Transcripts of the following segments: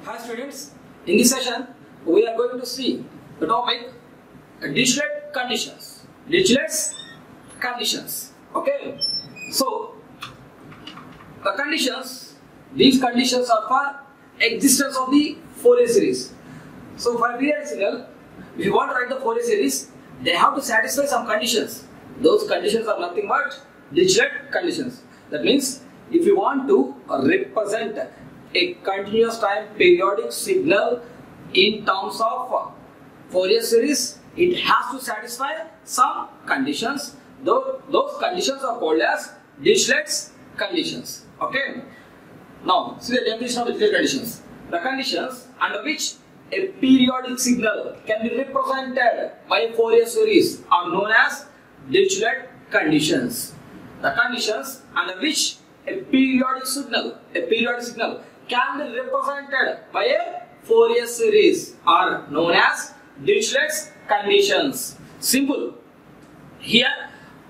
Hi students, in this session we are going to see the topic Dirichlet conditions. Dirichlet's conditions. Okay, so the conditions, these conditions are for existence of the Fourier series. So for periodic signal, if you want to write the Fourier series, they have to satisfy some conditions. Those conditions are nothing but Dirichlet conditions. That means if you want to represent a continuous time periodic signal in terms of Fourier series, it has to satisfy some conditions. Those conditions are called as Dirichlet's conditions. Okay. Now, see the definition of the Dirichlet conditions. The conditions under which a periodic signal can be represented by a Fourier series are known as Dirichlet conditions. The conditions under which a periodic signal can be represented by a Fourier series are known as Dirichlet's conditions. Simple. Here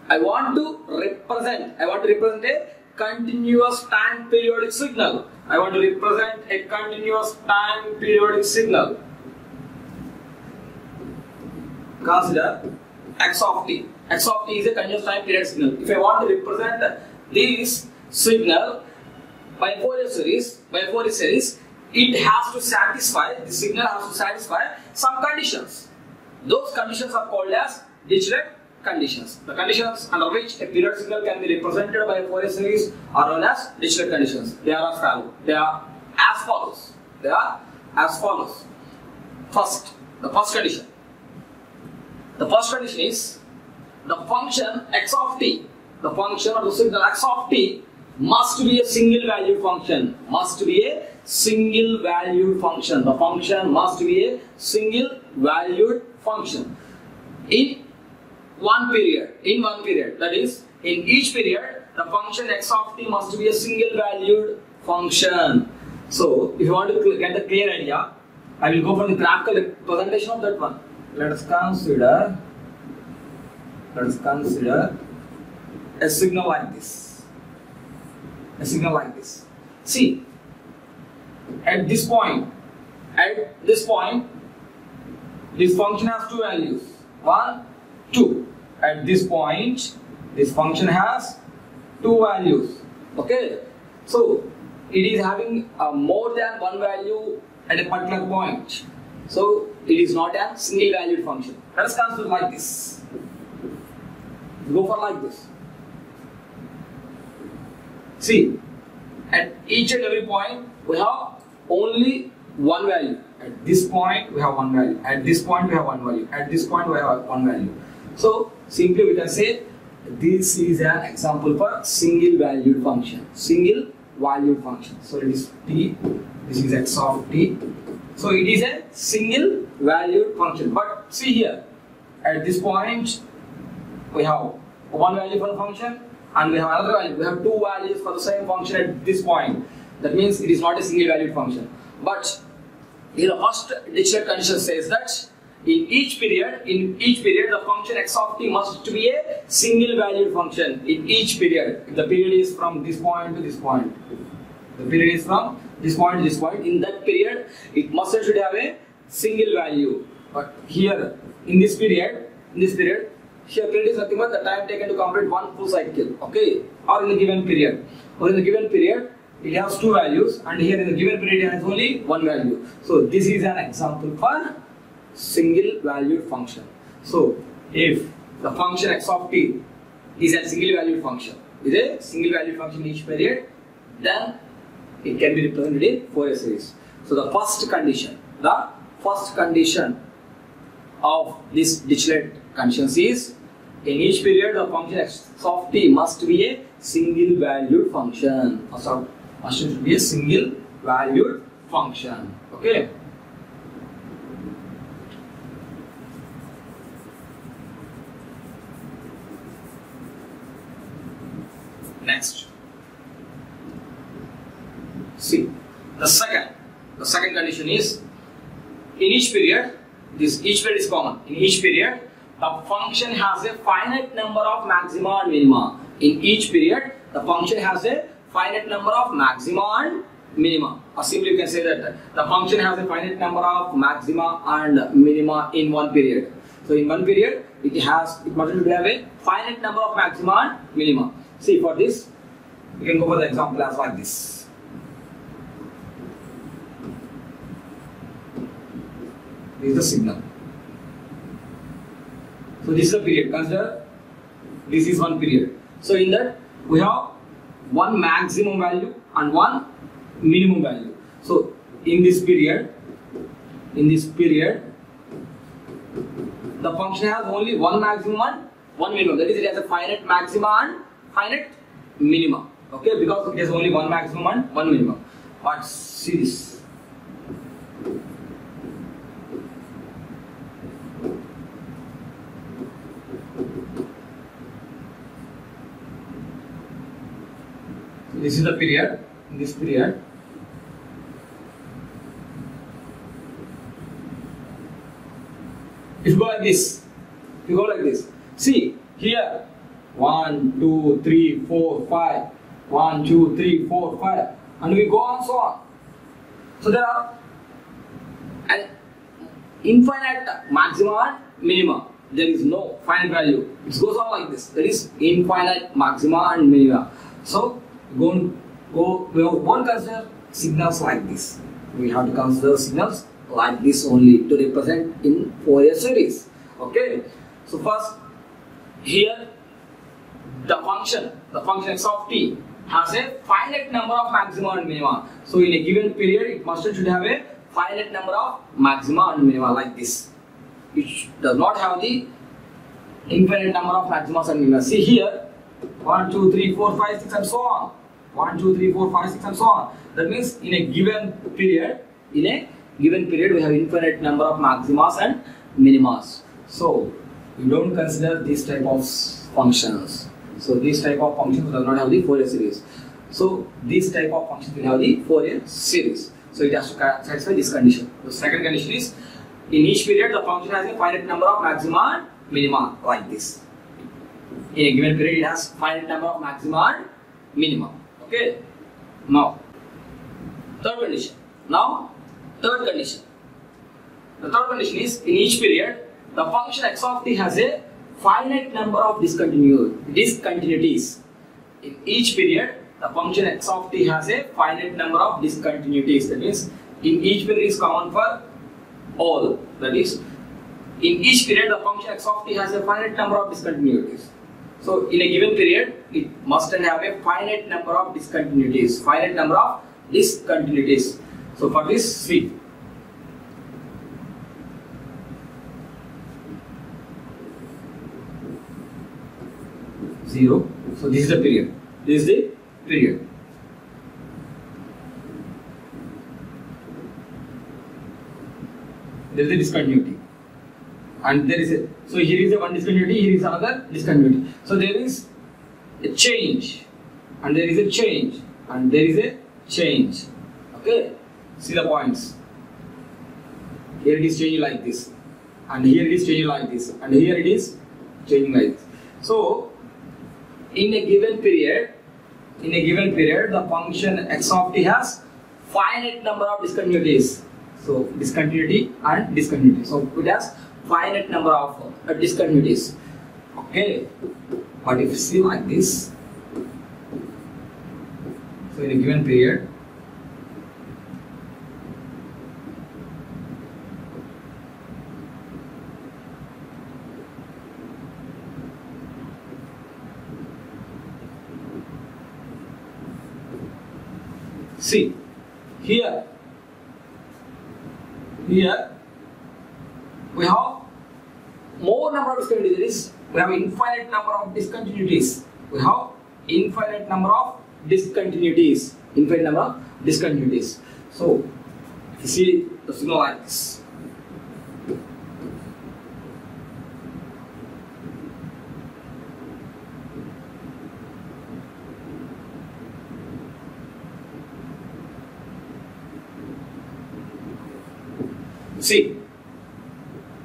I want to represent a continuous time periodic signal. I want to represent a continuous time periodic signal. Consider x of t. X of t is a continuous time periodic signal. If I want to represent this signal by Fourier series, it has to satisfy, the signal has to satisfy some conditions. Those conditions are called as Dirichlet conditions. The conditions under which a periodic signal can be represented by a Fourier series are known as Dirichlet conditions. They are as follows. First, the first condition. The first condition is the function x of t, the function of the signal x of t must be a single valued function. Must be a single valued function. The function must be a single valued function in one period. That is, in each period, the function x of t must be a single valued function. So, if you want to get a clear idea, I will go for the graphical representation of that one. Let us consider a signal like this. See, at this point, this function has two values. 1, 2. At this point, this function has two values. Okay. So, it is having more than one value at a particular point. So, it is not a single valued function. Let us consider like this. Go for like this. See, at each and every point we have only one value. At this point we have one value. At this point we have one value. At this point we have one value. So simply we can say this is an example for single valued function. Single valued function. So it is t. This is x of t. So it is a single valued function. But see here, at this point we have one value for the function and we have another value. We have two values for the same function at this point. That means it is not a single valued function. But the first Dirichlet condition says that in each period the function x of t must be a single valued function in each period. If the period is from this point to this point, the period is from this point to this point, in that period it should have a single value. But here in this period, here period is nothing but the time taken to complete one full cycle. Okay, or in a given period. It has two values, and here in the given period it has only one value. So this is an example for single valued function. So if the function x of t is a single valued function, in each period, then it can be represented in Fourier series. So the first condition of this Dirichlet conditions is in each period the function x of t must be a single valued function. Should be a single valued function. Okay. Next, see the second condition is in each period, each period is common. In each period, the function has a finite number of maxima and minima. In each period, the function has a finite number of maxima and minima. or simply you can say that the function has a finite number of maxima and minima in one period. So in one period, it must have a finite number of maxima and minima. See, for this, you can go for the example as like this. This is the signal. So this is the period. Consider this is one period. So in that we have one maximum value and one minimum value. So in this period, the function has only one maximum and one minimum. That is, it has a finite maxima and finite minima. Okay, because it has only one maximum and one minimum. But see this. This is the period. In this period, if you go like this, see here 1, 2, 3, 4, 5, 1, 2, 3, 4, 5, and we go on so on. So there are an infinite maxima and minima. There is no finite value. It goes on like this. There is infinite maxima and minima. So we won't consider signals like this. We have to consider signals like this only to represent in Fourier series. Okay. So first, here the function x of t has a finite number of maxima and minima. So in a given period, it should have a finite number of maxima and minima like this. It does not have the infinite number of maximas and minima. See here, 1, 2, 3, 4, 5, 6 and so on. 1, 2, 3, 4, 5, 6 and so on. That means in a given period, we have infinite number of maximas and minimas. So we don't consider this type of functions. So this type of functions does not have the Fourier series. So this type of functions will have the Fourier series. So it has to satisfy this condition. The second condition is, in each period the function has a finite number of maxima and minima like this. In a given period, it has finite number of maxima and minima. Okay. Now, third condition. The third condition is, in each period, the function x of t has a finite number of discontinuities. In each period, the function x of t has a finite number of discontinuities. That means, in each period is common for all. That is, in each period, the function x of t has a finite number of discontinuities. So in a given period, it must have a finite number of discontinuities. So for this, see. Zero. So this is the period. There is a discontinuity. And there is a, so here is a one discontinuity, here is another discontinuity. So there is a change, and there is a change, and there is a change. Okay, see the points. Here it is changing like this, and here it is changing like this, and here it is changing like this. So in a given period, the function x of t has finite number of discontinuities. So discontinuity and discontinuity. So it has finite number of discontinuities. Okay, but if you see like this, so in a given period, see here we have more number of discontinuities. We have infinite number of discontinuities. So you see the signal like this. See,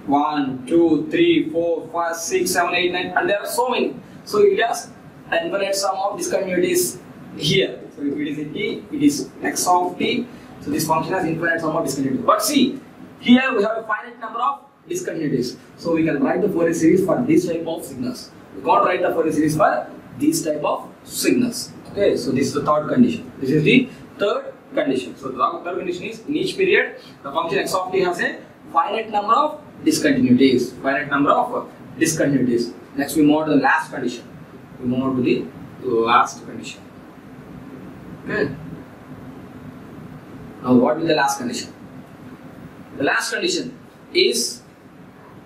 1, 2, 3, 4, 5, 6, 7, 8, 9, and there are so many. So it has infinite sum of discontinuities here. So if it is a t, it is x of t. So this function has infinite sum of discontinuities. But see, here we have a finite number of discontinuities. So we can write the Fourier series for this type of signals. We can't write the Fourier series for this type of signals. Okay, so this is the third condition. This is the third condition. So the third condition is in each period the function x of t has a finite number of discontinuities. Finite number of discontinuities. Next we move on to the last condition. We move on to the last condition. Okay. Now what is the last condition? The last condition is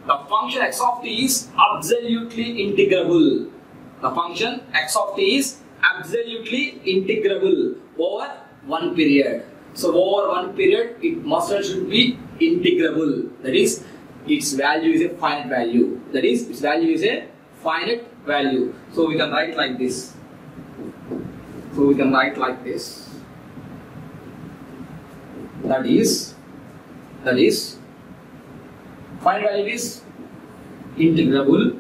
the function x of t is absolutely integrable. The function x of t is absolutely integrable over one period. So over one period it must and should be integrable. That is, its value is a finite value. That is, its value is a finite value. So we can write like this. So we can write like this. That is finite value is integrable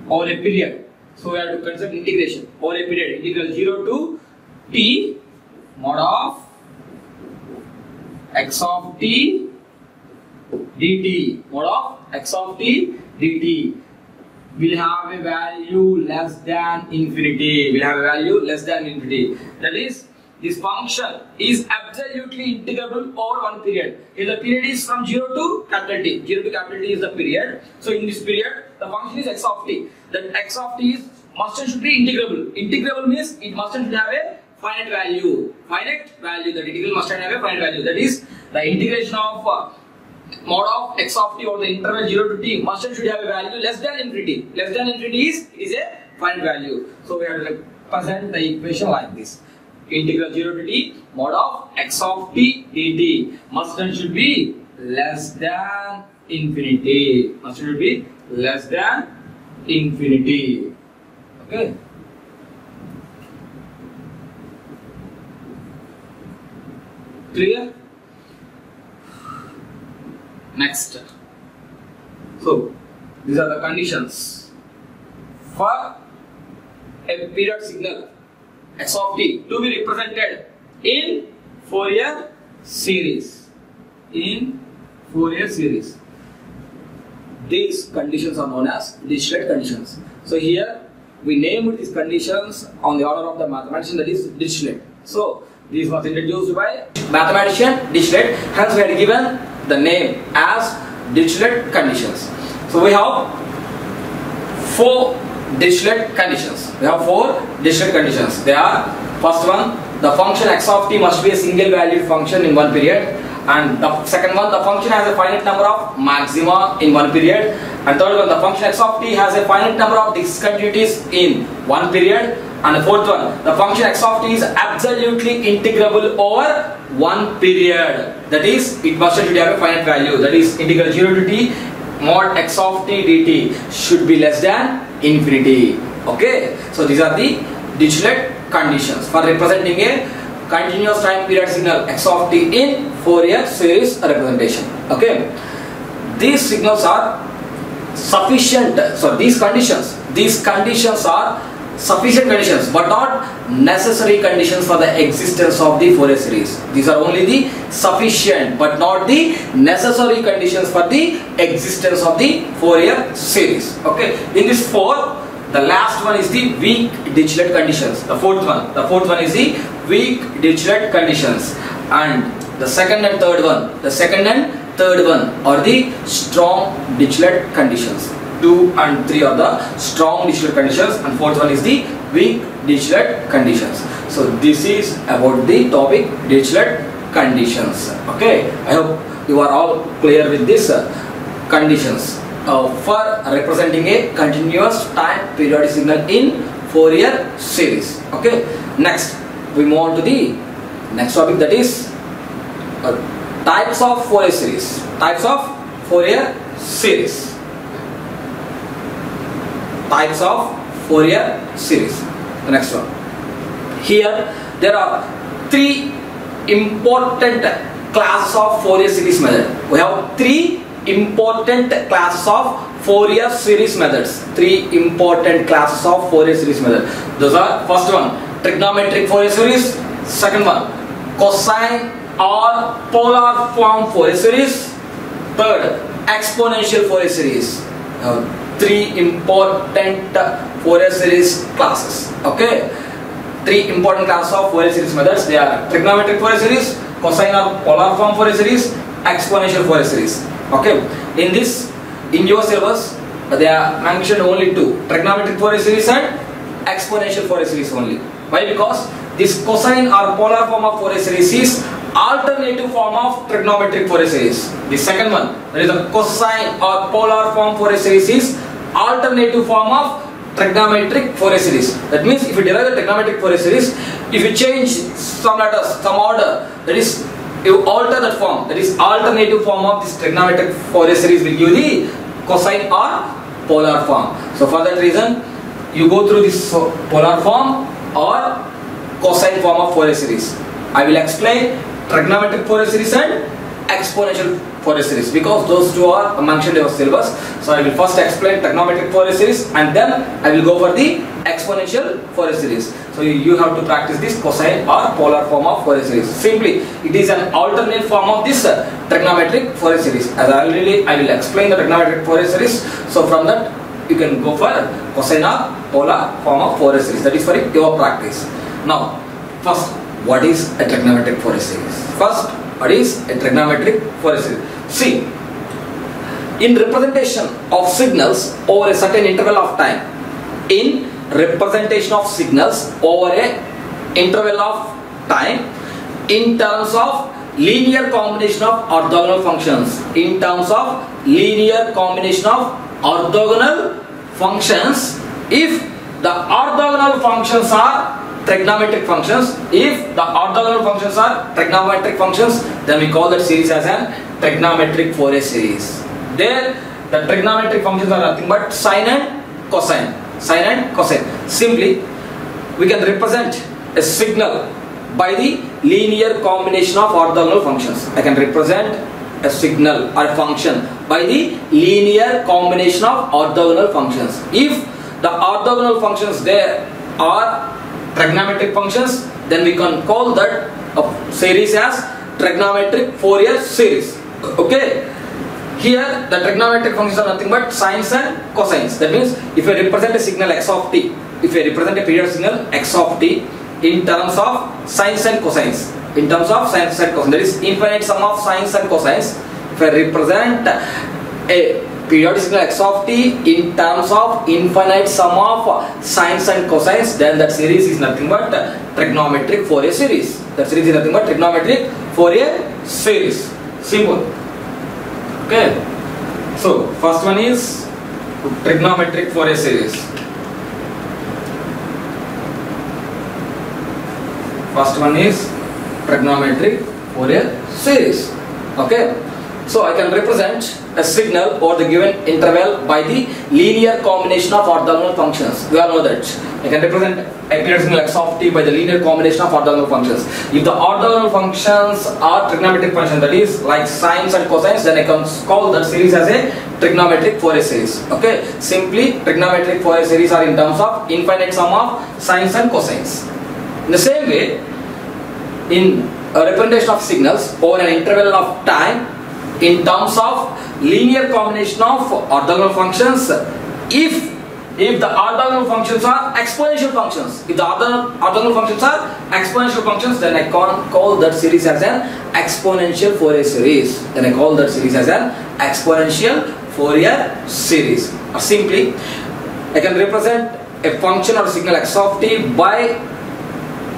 over a period. So we have to consider integration over a period. Integral 0 to t mod of x of t dt. Mod of x of t dt will have a value less than infinity. Will have a value less than infinity. That is, this function is absolutely integrable over one period. If the period is from 0 to capital T, 0 to capital T is the period. So in this period, the function is x of t. That x of t is must and should be integrable. Integrable means it must and should have a finite value. Finite value. The integral must and have a finite value. That is, the integration of mod of x of t over the interval 0 to t must and should have a value less than infinity. Less than infinity is a finite value. So we have to represent the equation like this. Integral 0 to t mod of x of t dt must and should be less than infinity. Must and should be less than infinity. Okay. Clear? Next. So these are the conditions for a period signal x of t to be represented in Fourier series. In Fourier series, these conditions are known as Dirichlet conditions. So here we named these conditions on the order of the mathematician, that is Dirichlet. So these was introduced by mathematician Dirichlet. Hence we had given the name as Dirichlet conditions. So we have four Dirichlet conditions. We have four Dirichlet conditions. They are: first one, the function x of t must be a single valued function in one period, and the second one, the function has a finite number of maxima in one period, and third one, the function x of t has a finite number of discontinuities in one period, and the fourth one, the function x of t is absolutely integrable over one period. That is, it must have a finite value. That is, integral 0 to t mod x of t dt should be less than infinity. Okay, so these are the Dirichlet conditions for representing a continuous time period signal x of t in Fourier series representation. Okay, these signals are sufficient. So these conditions are sufficient conditions, but not necessary conditions for the existence of the Fourier series. These are only the sufficient but not the necessary conditions for the existence of the Fourier series. Okay, in this four, the last one is the weak Dirichlet conditions. The fourth one is the weak Dirichlet conditions, and the second and third one are the strong Dirichlet conditions. 2 and 3 are the strong Dirichlet conditions, and fourth one is the weak Dirichlet conditions. So this is about the topic Dirichlet conditions. Okay, I hope you are all clear with these conditions for representing a continuous time periodic signal in Fourier series. Okay, next we move on to the next topic, that is types of Fourier series. Types of Fourier series. Types of Fourier series. The next one. Here there are three important classes of Fourier series method. We have three important classes of Fourier series methods. Three important classes of Fourier series method. Those are: first one, trigonometric Fourier series; second one, cosine or polar form Fourier series. Third, exponential Fourier series. Three important Fourier series classes. Okay, three important classes of Fourier series methods. They are trigonometric Fourier series, cosine or polar form Fourier series, exponential Fourier series. Okay, in your syllabus, they are mentioned only two: trigonometric Fourier series and exponential Fourier series only. Why? Because this cosine or polar form of Fourier series is alternative form of trigonometric Fourier series. The second one, that is the cosine or polar form Fourier series, is alternative form of trigonometric Fourier series. That means if you derive the trigonometric Fourier series, if you change some letters, some order, that is, you alter that form, that is alternative form of this trigonometric Fourier series will give the cosine or polar form. So for that reason, you go through this polar form or cosine form of Fourier series. I will explain trigonometric Fourier series and exponential Fourier series because those two are mentioned in your syllabus. So I will first explain trigonometric Fourier series and then I will go for the exponential Fourier series. So you have to practice this cosine or polar form of Fourier series. Simply, it is an alternate form of this trigonometric Fourier series. As I will explain the trigonometric Fourier series. So from that, you can go for cosine or polar form of Fourier series. That is for your practice. Now, first, what is a trigonometric Fourier series? First, what is a trigonometric Fourier series? See, in representation of signals over a certain interval of time, in representation of signals over a interval of time, in terms of linear combination of orthogonal functions, in terms of linear combination of orthogonal functions, if the orthogonal functions are trigonometric functions, if the orthogonal functions are trigonometric functions, then we call that series as an trigonometric Fourier series. There, the trigonometric functions are nothing but sine and cosine. Sine and cosine. Simply, we can represent a signal by the linear combination of orthogonal functions. I can represent a signal or a function by the linear combination of orthogonal functions. If the orthogonal functions there are trigonometric functions, then we can call that a series as trigonometric Fourier series. Okay. Here the trigonometric functions are nothing but sines and cosines. That means if I represent a signal x of t, if I represent a period signal x of t in terms of sines and cosines, in terms of sines and cosines, there is infinite sum of sines and cosines. If I represent a periodic signal x of t in terms of infinite sum of sines and cosines, then that series is nothing but trigonometric Fourier series. That series is nothing but trigonometric Fourier series. Simple. Okay. So first one is trigonometric Fourier series. First one is trigonometric Fourier series. Okay. So I can represent a signal over the given interval by the linear combination of orthogonal functions. We all know that. I can represent a period signal x of t by the linear combination of orthogonal functions. If the orthogonal functions are trigonometric functions, that is like sines and cosines, then I can call that series as a trigonometric Fourier series. Okay. Simply, trigonometric Fourier series are in terms of infinite sum of sines and cosines. In the same way, in a representation of signals over an interval of time, in terms of linear combination of orthogonal functions, if the orthogonal functions are exponential functions, if the orthogonal functions are exponential functions, then I can call that series as an exponential Fourier series. Then I call that series as an exponential Fourier series. Or simply, I can represent a function or signal x of t by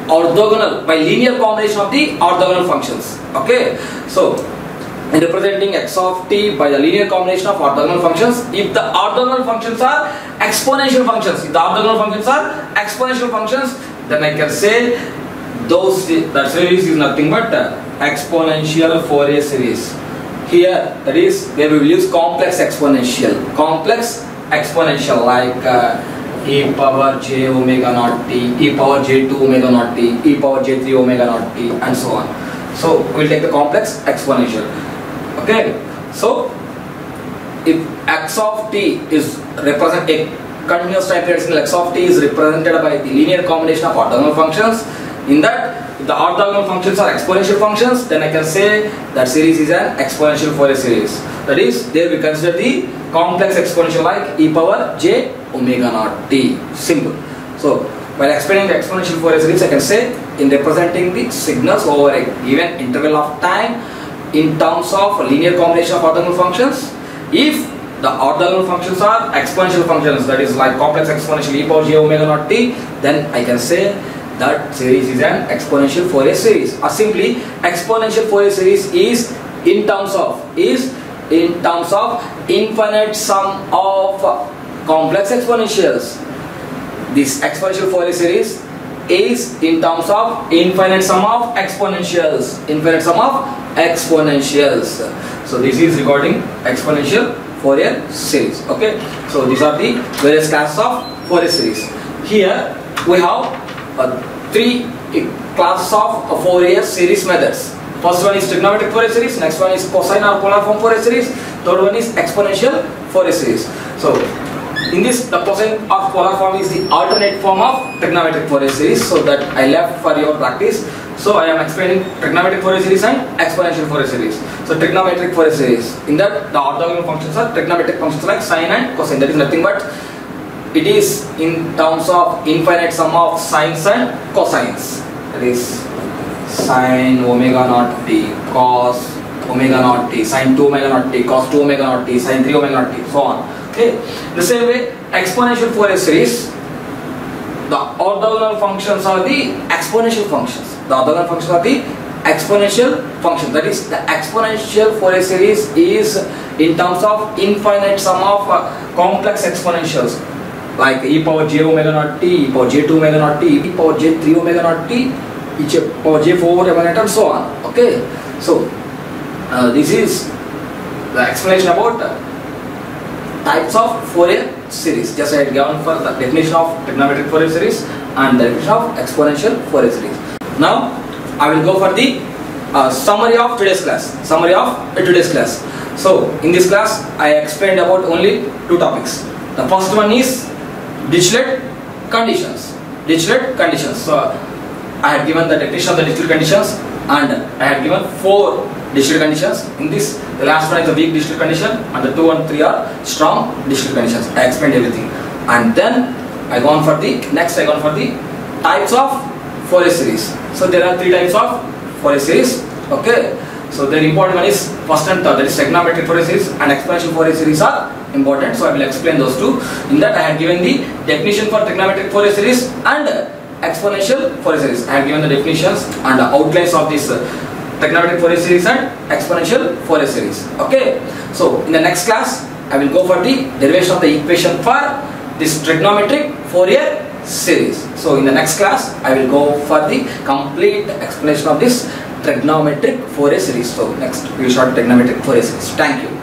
linear combination of the orthogonal functions. Okay. So in representing x of t by the linear combination of orthogonal functions, if the orthogonal functions are exponential functions, then I can say that series is nothing but exponential Fourier series. Here, that is where we will use complex exponential like e power j omega naught t, e power j2 omega naught t, e power j3 omega naught t, and so on. So we will take the complex exponential. Okay. So if x of t is represent a continuous time period signal, x of t is represented by the linear combination of orthogonal functions. In that, if the orthogonal functions are exponential functions, then I can say that series is an exponential Fourier series. That is, there we consider the complex exponential like e power j omega naught t. Simple. So while explaining the exponential Fourier series, I can say in representing the signals over a given interval of time in terms of linear combination of orthogonal functions, if the orthogonal functions are exponential functions, that is like complex exponential e power j omega naught t, then I can say that series is an exponential Fourier series. Or simply, exponential Fourier series is in terms of infinite sum of complex exponentials. This exponential Fourier series is in terms of infinite sum of exponentials. So this is regarding exponential Fourier series. Okay. So these are the various classes of Fourier series. Here we have three classes of Fourier series methods. First one is trigonometric Fourier series. Next one is cosine or polar form Fourier series. Third one is exponential Fourier series. So in this, the cosine or polar form is the alternate form of trigonometric Fourier series. So that I left for your practice. So I am explaining trigonometric Fourier series and exponential Fourier series. So trigonometric Fourier series, in that the orthogonal functions are trigonometric functions like sine and cosine. That is nothing but it is in terms of infinite sum of sines and cosines. That is sine omega naught t, cos omega naught t, sine 2 omega naught t, cos 2 omega naught t, sine 3 omega naught t, so on. Okay. The same way, exponential Fourier series, the orthogonal functions are the exponential functions. The orthogonal functions are the exponential functions. That is, the exponential Fourier series is in terms of infinite sum of complex exponentials like e power j omega naught t, e power j 2 omega naught t, e power j 3 omega naught t, e power j 4 omega naught and so on. Okay. So this is the explanation about types of Fourier series. Just I had given for the definition of trigonometric Fourier series and the definition of exponential Fourier series. Now I will go for the summary of today's class. So in this class I explained about only two topics. The first one is Dirichlet conditions. So I had given the definition of the Dirichlet conditions and I had given 4 Dirichlet conditions. In this, the last one is the weak Dirichlet condition and the 2 and 3 are strong Dirichlet conditions. I explained everything. And then I gone for the types of Fourier series. So there are 3 types of Fourier series. Okay. So the important one is first and third, that is trigonometric Fourier series and exponential Fourier series are important. So I will explain those two. In that I have given the definition for trigonometric Fourier series and exponential Fourier series. I have given the definitions and the outlines of this trigonometric Fourier series and exponential Fourier series. Okay. So in the next class I will go for the derivation of the equation for this trigonometric Fourier series. So in the next class I will go for the complete explanation of this trigonometric Fourier series. So next we will start trigonometric Fourier series. Thank you.